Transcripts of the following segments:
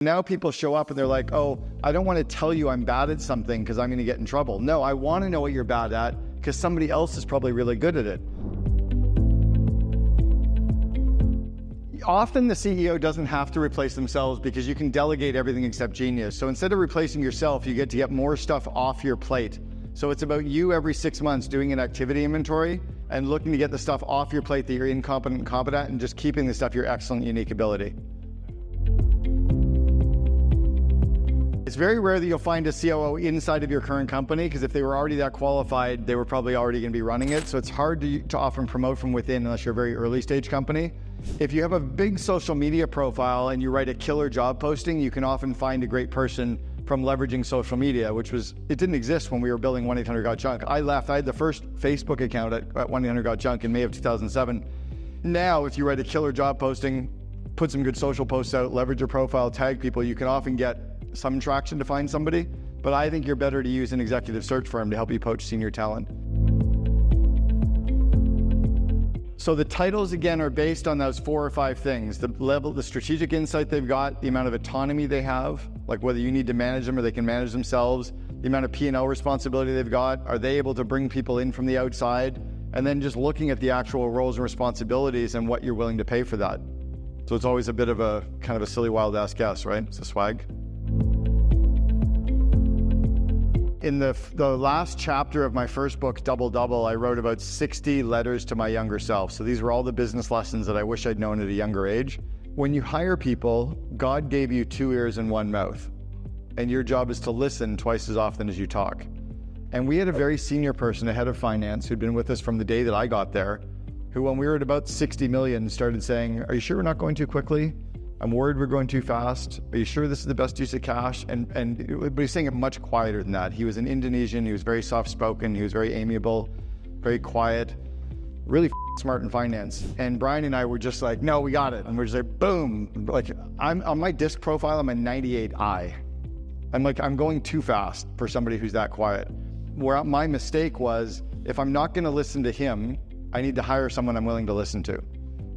Now people show up and they're like, oh, I don't want to tell you I'm bad at something because I'm going to get in trouble. No, I want to know what you're bad at because somebody else is probably really good at it. Often the CEO doesn't have to replace themselves because you can delegate everything except genius. So instead of replacing yourself, you get to get more stuff off your plate. So it's about you every 6 months doing an activity inventory and looking to get the stuff off your plate that you're incompetent and competent and just keeping the stuff your excellent, unique ability. It's very rare that you'll find a COO inside of your current company because if they were already that qualified, they were probably already going to be running it. So it's hard to often promote from within unless you're a very early stage company. If you have a big social media profile and you write a killer job posting, you can often find a great person from leveraging social media, it didn't exist when we were building 1-800-GOT-JUNK. I left, I had the first Facebook account at 1-800-GOT-JUNK in May of 2007. Now, if you write a killer job posting, put some good social posts out, leverage your profile, tag people, you can often get some traction to find somebody, but I think you're better to use an executive search firm to help you poach senior talent. So the titles, again, are based on those 4 or 5 things. The level, the strategic insight they've got, the amount of autonomy they have, like whether you need to manage them or they can manage themselves, the amount of P&L responsibility they've got, are they able to bring people in from the outside, and then just looking at the actual roles and responsibilities and what you're willing to pay for that. So it's always a bit of a kind of a silly wild ass guess, right? It's a swag. In the last chapter of my first book, Double Double, I wrote about 60 letters to my younger self. So these were all the business lessons that I wish I'd known at a younger age. When you hire people, God gave you 2 ears and 1 mouth, and your job is to listen twice as often as you talk. And we had a very senior person, a head of finance, who'd been with us from the day that I got there, who when we were at about 60 million started saying, are you sure we're not going too quickly? I'm worried we're going too fast. Are you sure this is the best use of cash? But he's saying it much quieter than that. He was an Indonesian. He was very soft-spoken. He was very amiable, very quiet, really smart in finance. And Brian and I were just like, no, we got it. And we're just like, boom. Like, I'm on my disc profile, I'm a 98i. I'm going too fast for somebody who's that quiet. Where my mistake was, if I'm not going to listen to him, I need to hire someone I'm willing to listen to.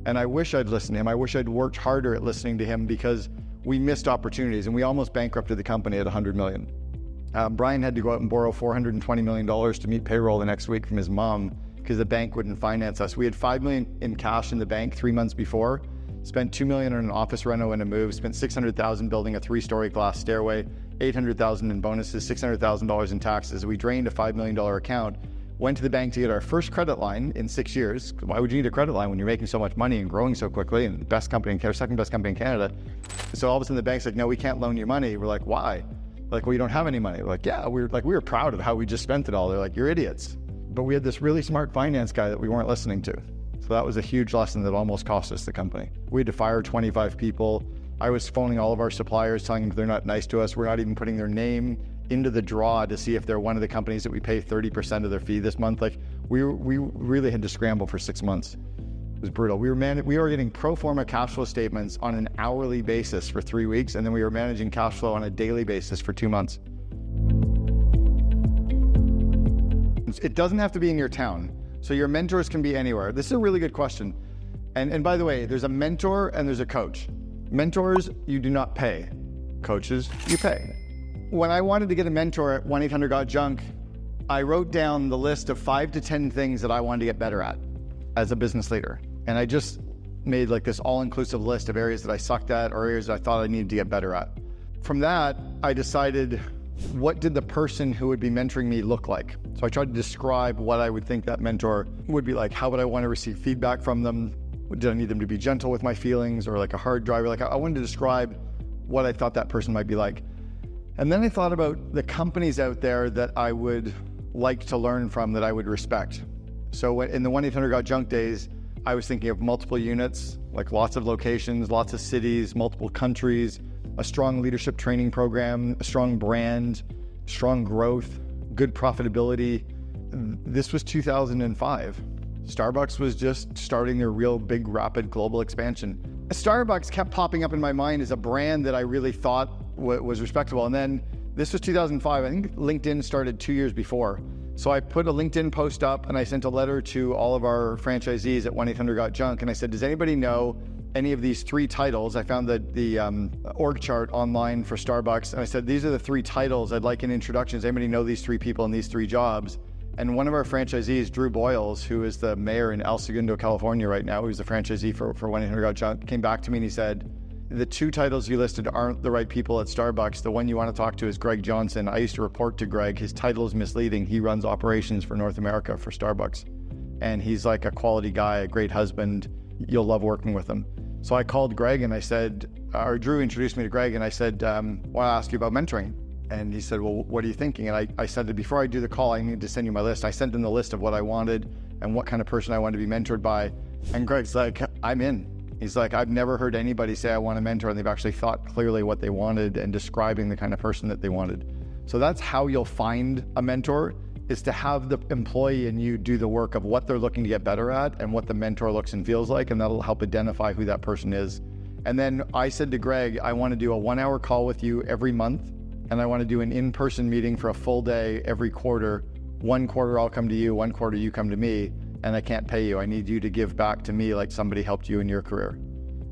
And I wish I'd listened to him. I wish I'd worked harder at listening to him because we missed opportunities and we almost bankrupted the company at 100 million. Brian had to go out and borrow $420 million to meet payroll the next week from his mom because the bank wouldn't finance us. We had $5 million in cash in the bank 3 months before, spent $2 million on an office reno and a move, spent $600,000 building a 3-story glass stairway, $800,000 in bonuses, $600,000 in taxes. We drained a $5 million account. Went to the bank to get our first credit line in 6 years. Why would you need a credit line when you're making so much money and growing so quickly and the best company in Canada, second best company in Canada? So all of a sudden the bank's like, no, we can't loan you money. We're like, why? Like, well, you don't have any money. We're like, yeah, we were proud of how we just spent it all. They're like, you're idiots. But we had this really smart finance guy that we weren't listening to. So that was a huge lesson that almost cost us the company. We had to fire 25 people. I was phoning all of our suppliers, telling them they're not nice to us. We're not even putting their name into the draw to see if they're one of the companies that we pay 30% of their fee this month. Like, we really had to scramble for 6 months. It was brutal. We were getting pro forma cash flow statements on an hourly basis for 3 weeks, and then we were managing cash flow on a daily basis for 2 months. It doesn't have to be in your town. So your mentors can be anywhere. This is a really good question. And by the way, there's a mentor and there's a coach. Mentors, you do not pay. Coaches, you pay. When I wanted to get a mentor at 1-800-GOT-JUNK, I wrote down the list of 5 to 10 things that I wanted to get better at as a business leader. And I just made like this all-inclusive list of areas that I sucked at or areas that I thought I needed to get better at. From that, I decided, what did the person who would be mentoring me look like? So I tried to describe what I would think that mentor would be like. How would I want to receive feedback from them? Did I need them to be gentle with my feelings or like a hard driver? Like, I wanted to describe what I thought that person might be like. And then I thought about the companies out there that I would like to learn from, that I would respect. So in the 1-800-GOT-JUNK days, I was thinking of multiple units, like lots of locations, lots of cities, multiple countries, a strong leadership training program, a strong brand, strong growth, good profitability. This was 2005. Starbucks was just starting their real big, rapid global expansion. Starbucks kept popping up in my mind as a brand that I really thought was respectable. And then this was 2005. I think LinkedIn started 2 years before. So I put a LinkedIn post up and I sent a letter to all of our franchisees at 1-800-GOT-JUNK. And I said, does anybody know any of these 3 titles. I found the org chart online for Starbucks, and I said, these are the 3 titles I'd like in introductions. Anybody know these 3 people in these 3 jobs? And one of our franchisees, Drew Boyles, who is the mayor in El Segundo, California right now, who's the franchisee for 1-800-GOT, came back to me and he said, the 2 titles you listed aren't the right people at Starbucks. The one you want to talk to is Greg Johnson. I used to report to Greg. His title is misleading. He runs operations for North America for Starbucks. And he's like a quality guy, a great husband. You'll love working with him. So I called Greg and I said, or Drew introduced me to Greg and I said, well, I'll ask you about mentoring. And he said, well, what are you thinking? And I said that before I do the call, I need to send you my list. I sent him the list of what I wanted and what kind of person I wanted to be mentored by. And Greg's like, I'm in. He's like, I've never heard anybody say I want a mentor, and they've actually thought clearly what they wanted and describing the kind of person that they wanted. So that's how you'll find a mentor, is to have the employee and you do the work of what they're looking to get better at and what the mentor looks and feels like, and that'll help identify who that person is. And then I said to Greg, I want to do a 1-hour call with you every month, and I want to do an in-person meeting for a full day every quarter. 1 quarter I'll come to you, 1 quarter you come to me, and I can't pay you. I need you to give back to me like somebody helped you in your career.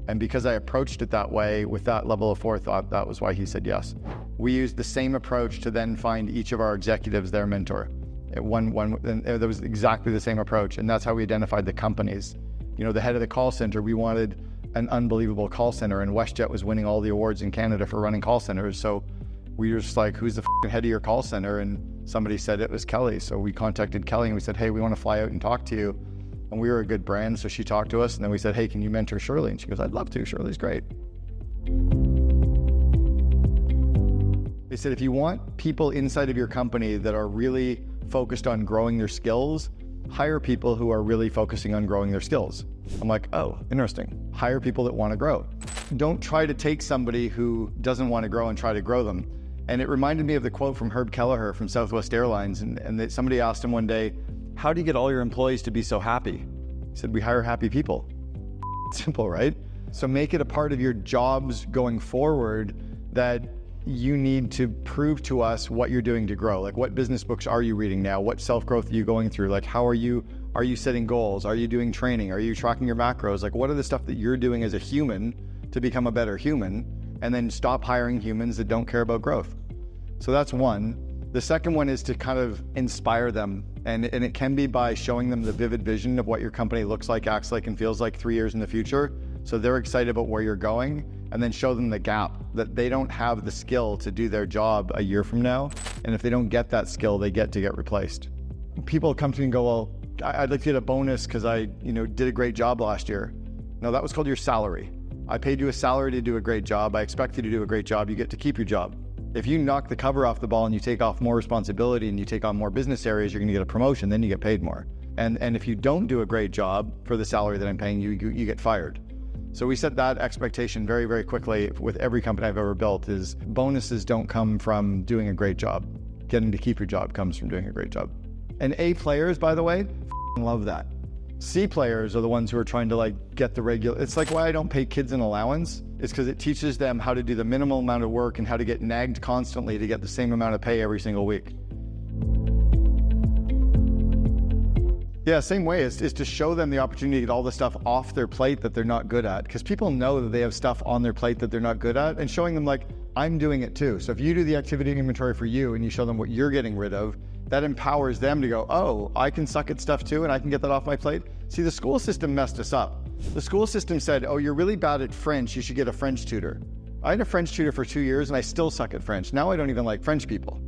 And because I approached it that way with that level of forethought, that was why he said yes. We used the same approach to then find each of our executives their mentor. There was exactly the same approach, and that's how we identified the companies. You know, the head of the call center, we wanted an unbelievable call center, and WestJet was winning all the awards in Canada for running call centers. So we were just like, who's the head of your call center? And somebody said it was Kelly. So we contacted Kelly and we said, hey, we want to fly out and talk to you. And we were a good brand, so she talked to us. And then we said, hey, can you mentor Shirley? And she goes, I'd love to. Shirley's great. They said, if you want people inside of your company that are really focused on growing their skills, hire people who are really focusing on growing their skills. I'm like, oh, interesting. Hire people that want to grow. Don't try to take somebody who doesn't want to grow and try to grow them. And it reminded me of the quote from Herb Kelleher from Southwest Airlines. And somebody asked him one day, how do you get all your employees to be so happy? He said, we hire happy people. Simple, right? So make it a part of your jobs going forward that you need to prove to us what you're doing to grow. Like, what business books are you reading now? What self-growth are you going through? Like, how are you setting goals? Are you doing training? Are you tracking your macros? Like, what are the stuff that you're doing as a human to become a better human? And then stop hiring humans that don't care about growth. So that's one. The second one is to kind of inspire them. And it can be by showing them the vivid vision of what your company looks like, acts like, and feels like 3 years in the future. So they're excited about where you're going, and then show them the gap, that they don't have the skill to do their job a year from now. And if they don't get that skill, they get replaced. People come to me and go, well, I'd like to get a bonus because I did a great job last year. No, that was called your salary. I paid you a salary to do a great job. I expect you to do a great job. You get to keep your job. If you knock the cover off the ball and you take off more responsibility and you take on more business areas, you're going to get a promotion, then you get paid more. And if you don't do a great job for the salary that I'm paying you, you get fired. So we set that expectation very, very quickly with every company I've ever built. Is bonuses don't come from doing a great job. Getting to keep your job comes from doing a great job. And A players, by the way, love that. C players are the ones who are trying to get the regular. It's like why I don't pay kids an allowance is because it teaches them how to do the minimal amount of work and how to get nagged constantly to get the same amount of pay every single week. Yeah, same way is to show them the opportunity to get all the stuff off their plate that they're not good at, because people know that they have stuff on their plate that they're not good at, and showing them I'm doing it too. So if you do the activity inventory for you and you show them what you're getting rid of, that empowers them to go, oh, I can suck at stuff too and I can get that off my plate. See, the school system messed us up. The school system said, oh, you're really bad at French, you should get a French tutor. I had a French tutor for 2 years and I still suck at French. Now I don't even like French people.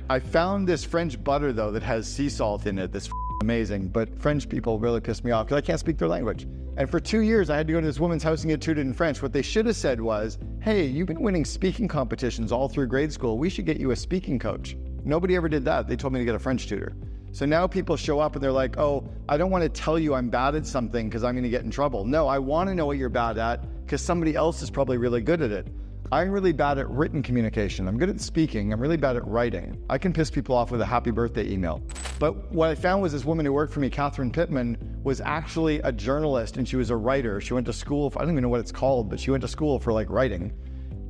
I found this French butter though that has sea salt in it that's amazing, but French people really piss me off because I can't speak their language. And for 2 years I had to go to this woman's house and get tutored in French. What they should have said was, hey, you've been winning speaking competitions all through grade school. We should get you a speaking coach. Nobody ever did that. They told me to get a French tutor. So now people show up and they're like, oh, I don't want to tell you I'm bad at something because I'm going to get in trouble. No, I want to know what you're bad at because somebody else is probably really good at it. I'm really bad at written communication. I'm good at speaking. I'm really bad at writing. I can piss people off with a happy birthday email. But what I found was this woman who worked for me, Catherine Pittman, was actually a journalist and she was a writer. She went to school for, I don't even know what it's called, but she went to school for writing.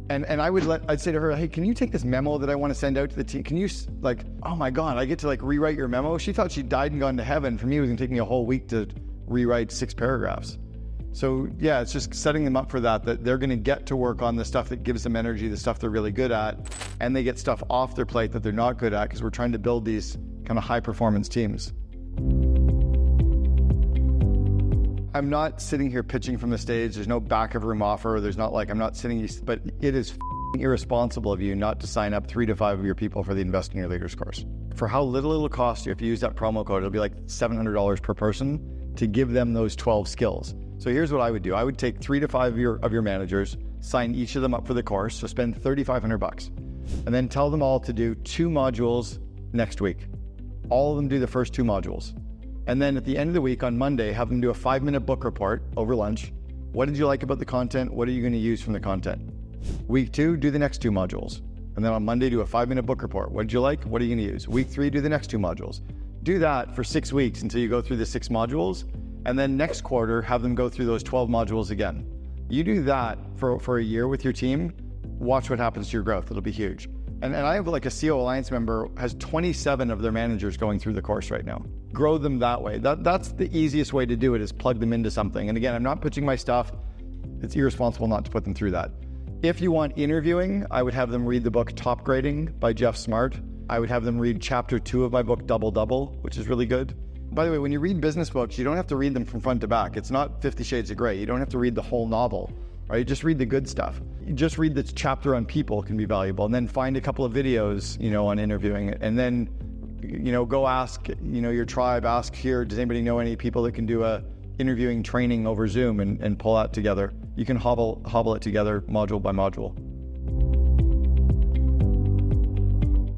And I'd say to her, hey, can you take this memo that I want to send out to the team? Can you oh my God, I get to rewrite your memo? She thought she died and gone to heaven. For me, it was gonna take me a whole week to rewrite 6 paragraphs. So yeah, it's just setting them up for that they're going to get to work on the stuff that gives them energy, the stuff they're really good at, and they get stuff off their plate that they're not good at, because we're trying to build these kind of high performance teams. I'm not sitting here pitching from the stage. There's no back of room offer. There's not like, I'm not sitting, but it is irresponsible of you not to sign up 3 to 5 of your people for the Invest in Your Leaders course. For how little it'll cost you, if you use that promo code, it'll be like $700 per person to give them those 12 skills. So here's what I would do. I would take 3 to 5 of your managers, sign each of them up for the course, so spend $3,500, and then tell them all to do 2 modules next week. All of them do the first 2 modules. And then at the end of the week on Monday, have them do a 5-minute book report over lunch. What did you like about the content? What are you going to use from the content? Week 2, do the next 2 modules. And then on Monday, do a 5-minute book report. What did you like? What are you going to use? Week 3, do the next 2 modules. Do that for 6 weeks until you go through the 6 modules. And then next quarter, have them go through those 12 modules again. You do that for a year with your team, watch what happens to your growth. It'll be huge. And I have like a COO Alliance member has 27 of their managers going through the course right now. Grow them that way. That's the easiest way to do it, is plug them into something. And again, I'm not pitching my stuff. It's irresponsible not to put them through that. If you want interviewing, I would have them read the book Top Grading by Jeff Smart. I would have them read chapter 2 of my book Double Double, which is really good. By the way, when you read business books, you don't have to read them from front to back. It's not 50 Shades of Grey. You don't have to read the whole novel, right? Just read the good stuff. You just read the chapter on people can be valuable, and then find a couple of videos, on interviewing, and then, go ask, your tribe, ask here, does anybody know any people that can do a interviewing training over Zoom and pull that together? You can hobble it together module by module.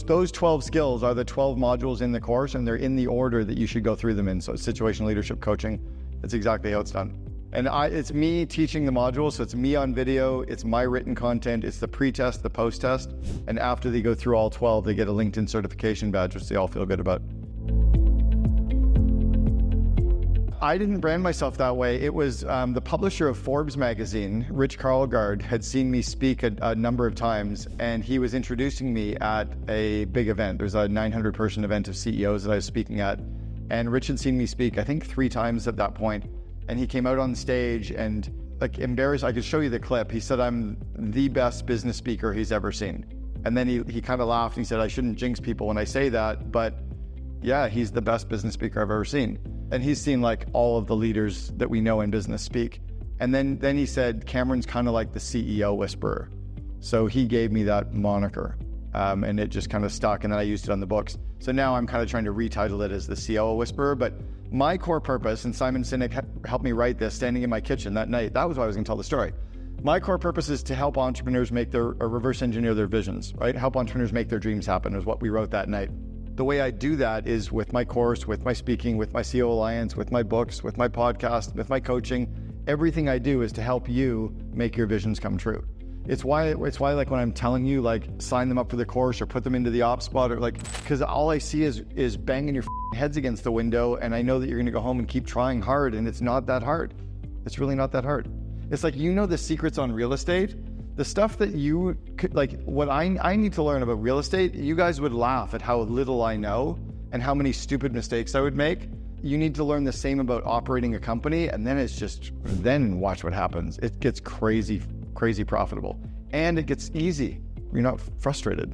Those 12 skills are the 12 modules in the course, and they're in the order that you should go through them in. So situational leadership coaching, that's exactly how it's done. And it's me teaching the modules, so it's me on video, it's my written content, it's the pre-test, the post-test, and after they go through all 12, they get a LinkedIn certification badge, which they all feel good about. I didn't brand myself that way. It was the publisher of Forbes magazine, Rich Karlgaard, had seen me speak a number of times, and he was introducing me at a big event. There's a 900-person event of CEOs that I was speaking at, and Rich had seen me speak, I think 3 times at that point. And he came out on stage and, like, embarrassed. I could show you the clip. He said, I'm the best business speaker he's ever seen. And then he kind of laughed and he said, I shouldn't jinx people when I say that, but yeah, he's the best business speaker I've ever seen. And he's seen like all of the leaders that we know in business speak. And then he said, Cameron's kind of like the CEO whisperer. So he gave me that moniker, and it just kind of stuck, and then I used it on the books. So now I'm kind of trying to retitle it as the COO whisperer, but my core purpose, and Simon Sinek helped me write this standing in my kitchen that night, that was why I was gonna tell the story. My core purpose is to help entrepreneurs reverse engineer their visions, right? Help entrepreneurs make their dreams happen is what we wrote that night. The way I do that is with my course, with my speaking, with my COO Alliance, with my books, with my podcast, with my coaching. Everything I do is to help you make your visions come true. It's why like when I'm telling you, like, sign them up for the course or put them into the ops spot, or like, because all I see is banging your heads against the window, and I know that you're gonna go home and keep trying hard, and it's not that hard. It's really not that hard. It's like, the secrets on real estate, the stuff that you could, like, what I need to learn about real estate, you guys would laugh at how little I know and how many stupid mistakes I would make. You need to learn the same about operating a company, and then watch what happens. It gets crazy profitable, and it gets easy. You're not frustrated.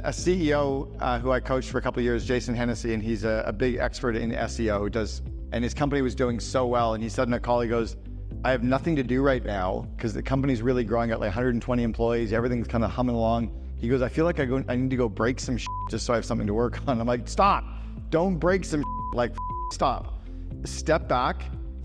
A CEO who I coached for a couple of years, Jason Hennessy, and he's a big expert in SEO, and his company was doing so well, and he said in a call, he goes, I have nothing to do right now because the company's really growing at like 120 employees, everything's kind of humming along. He goes, I feel like I need to go break some just so I have something to work on. I'm like, stop, don't break some like stop. Step back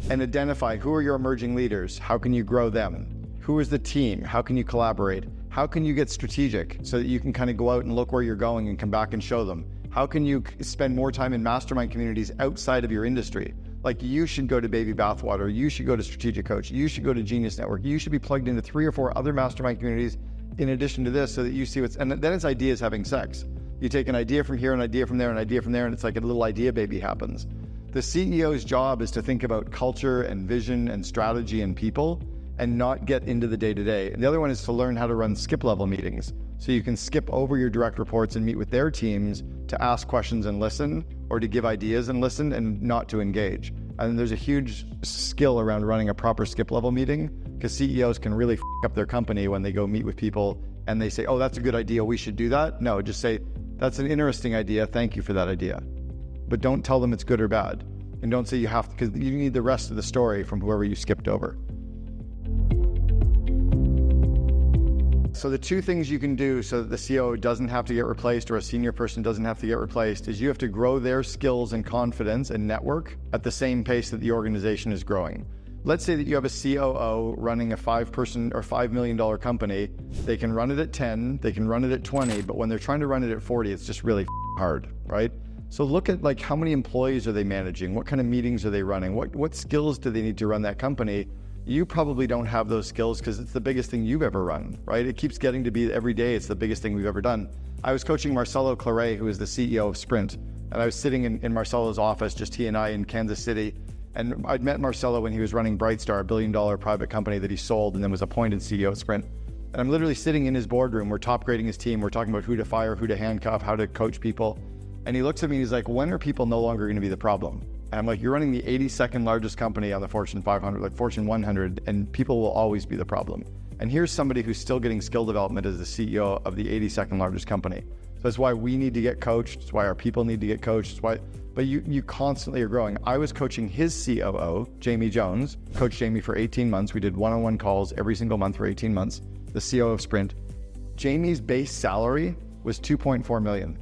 and identify who are your emerging leaders. How can you grow them? Who is the team? How can you collaborate? How can you get strategic so that you can kind of go out and look where you're going and come back and show them? How can you spend more time in mastermind communities outside of your industry? Like, you should go to Baby Bathwater, you should go to Strategic Coach, you should go to Genius Network, you should be plugged into 3 or 4 other mastermind communities in addition to this, so that you see and then it's ideas having sex. You take an idea from here, an idea from there, an idea from there, and it's like a little idea baby happens. The CEO's job is to think about culture and vision and strategy and people, and not get into the day-to-day. And the other one is to learn how to run skip-level meetings, so you can skip over your direct reports and meet with their teams to ask questions and listen, or to give ideas and listen and not to engage. And there's a huge skill around running a proper skip level meeting, because CEOs can really f up their company when they go meet with people and they say, oh, that's a good idea, we should do that. No, just say, that's an interesting idea, thank you for that idea. But don't tell them it's good or bad. And don't say you have to, because you need the rest of the story from whoever you skipped over. So the two things you can do so that the COO doesn't have to get replaced, or a senior person doesn't have to get replaced, is you have to grow their skills and confidence and network at the same pace that the organization is growing. Let's say that you have a COO running a 5-person or $5 million company. They can run it at 10, they can run it at 20, but when they're trying to run it at 40, it's just really hard, right? So look at like how many employees are they managing? What kind of meetings are they running? What skills do they need to run that company? You probably don't have those skills because it's the biggest thing you've ever run, right? It keeps getting to be every day, it's the biggest thing we've ever done. I was coaching Marcelo Claret, who is the CEO of Sprint, and I was sitting in Marcelo's office, just he and I in Kansas City, and I'd met Marcelo when he was running Brightstar, a billion-dollar private company that he sold and then was appointed CEO of Sprint. And I'm literally sitting in his boardroom, we're top grading his team, we're talking about who to fire, who to handcuff, how to coach people. And he looks at me and he's like, when are people no longer going to be the problem? And I'm like, you're running the 82nd largest company on the Fortune 500, like Fortune 100, and people will always be the problem. And here's somebody who's still getting skill development as the CEO of the 82nd largest company. So that's why we need to get coached. It's why our people need to get coached. It's why, but you constantly are growing. I was coaching his COO, Jamie Jones, coached Jamie for 18 months. We did one-on-one calls every single month for 18 months, the CEO of Sprint. Jamie's base salary was $2.4 million.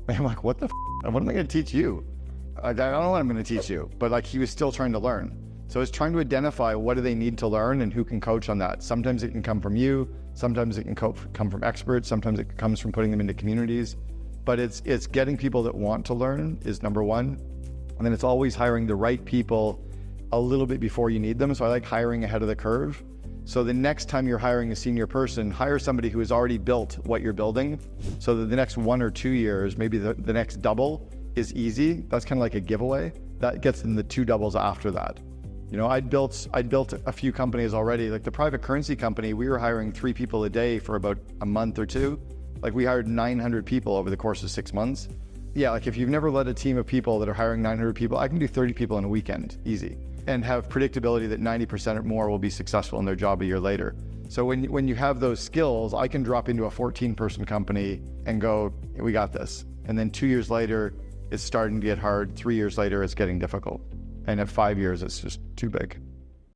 And I'm like, what am I going to teach you? I don't know what I'm going to teach you, but like he was still trying to learn. So it's trying to identify what do they need to learn and who can coach on that. Sometimes it can come from you, sometimes it can come from experts, sometimes it comes from putting them into communities. But it's getting people that want to learn is number one. And then it's always hiring the right people a little bit before you need them. So I like hiring ahead of the curve. So the next time you're hiring a senior person, hire somebody who has already built what you're building, so that the next 1 or 2 years, maybe the next double is easy. That's kind of like a giveaway. That gets in the 2 doubles after that. You know, I'd built a few companies already. Like the private currency company, we were hiring 3 people a day for about a month or 2. Like we hired 900 people over the course of 6 months. Yeah, like if you've never led a team of people that are hiring 900 people, I can do 30 people in a weekend, easy. And have predictability that 90% or more will be successful in their job a year later. So when you have those skills, I can drop into a 14-person company and go, we got this. And then 2 years later, it's starting to get hard. 3 years later, it's getting difficult. And at 5 years, it's just too big.